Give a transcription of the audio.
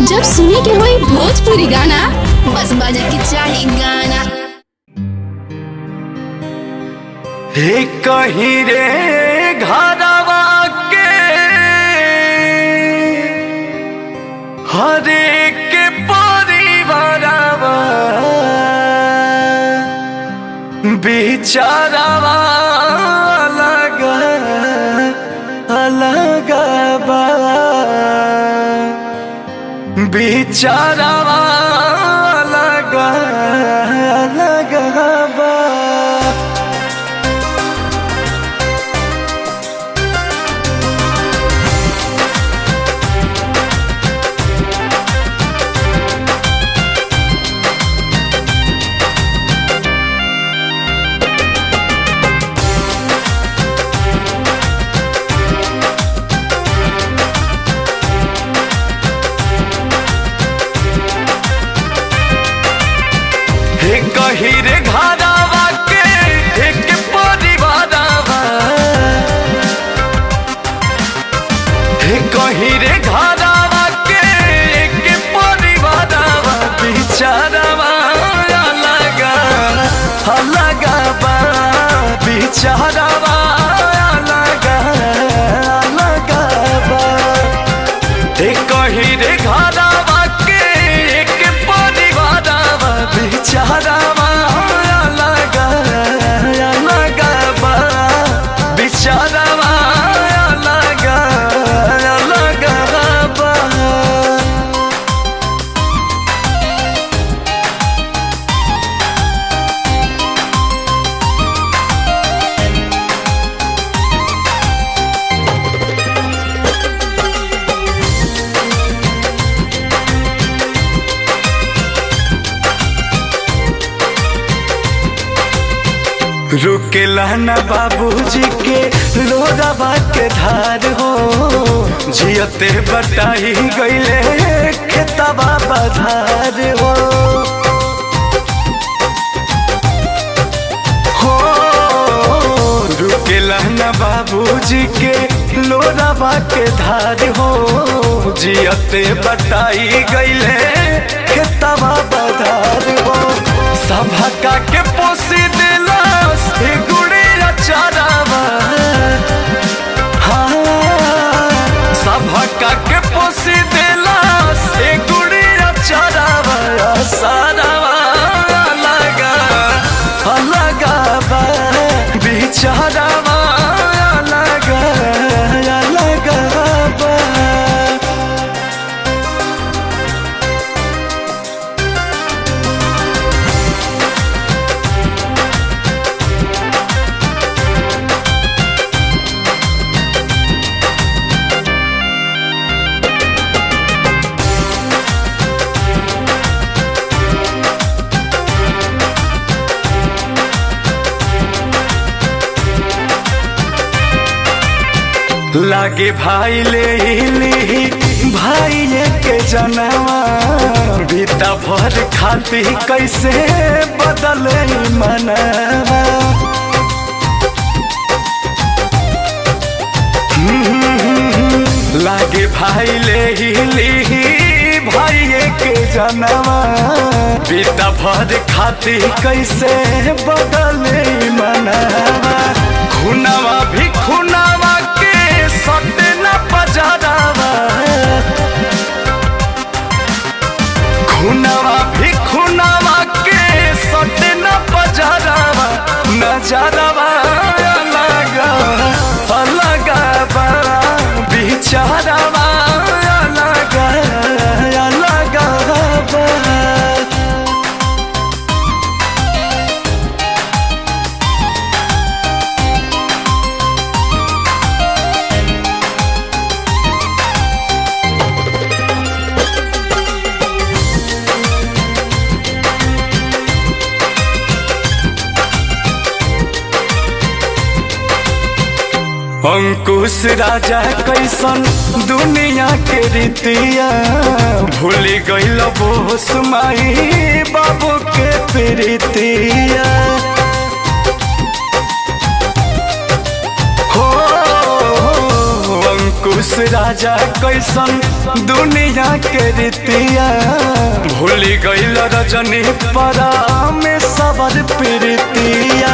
जब सुने के होई भोजपुरी गाना बस बजे के चाही गाना। हे कहीं रे घरवा के हर एक परिवारवा बेचारावा अलग अलग बा, बेचारावा अलग अलग बा। कहीं रे घरवा के एक परिवारवा, कहीं रे घरवा के एक परिवारवा बेचारावा अलग अलग बा, बेचारावा अलग अलग बा। कहीं रे घरवा के एक परिवारवा बेचारावा रुकेला न बाबूजी के लोरावा के धार हो, जियते बटाई गईले खेतवा बधार हो। हो रुकेला न बाबूजी के लोरावा के धार हो, जियते बटाई गईले खेतवा बधार हो। सभा का के पोसी दिला गुड़िया चारावा, हाँ सभा के पोसी दिला गुड़िया चारावा। सारावा अलग अलग बा, बेचारावा अलग अलग बा। लागे भाई ले ली भाई के जनवा, बीता भर खाती कैसे बदले मनवा। लागे भाई ले ली भाई के जनवा, बीता भर खाती कैसे बदले मनवा। खुनावा भी खुनावा सटे न पजारावा, खुनावा भी खुनावा के सटे न पजारावा। नजारावा अलग अलग बा, बेचारावा अलग अलग बा। अंकुश राजा कैसन दुनिया के रीतिया, भूल गईल बोस माई बाबू के प्रीतिया। हो अंकुश राजा कैसन दुनिया के रीतिया भूल गइल रजनी परा में सबर प्रीतिया।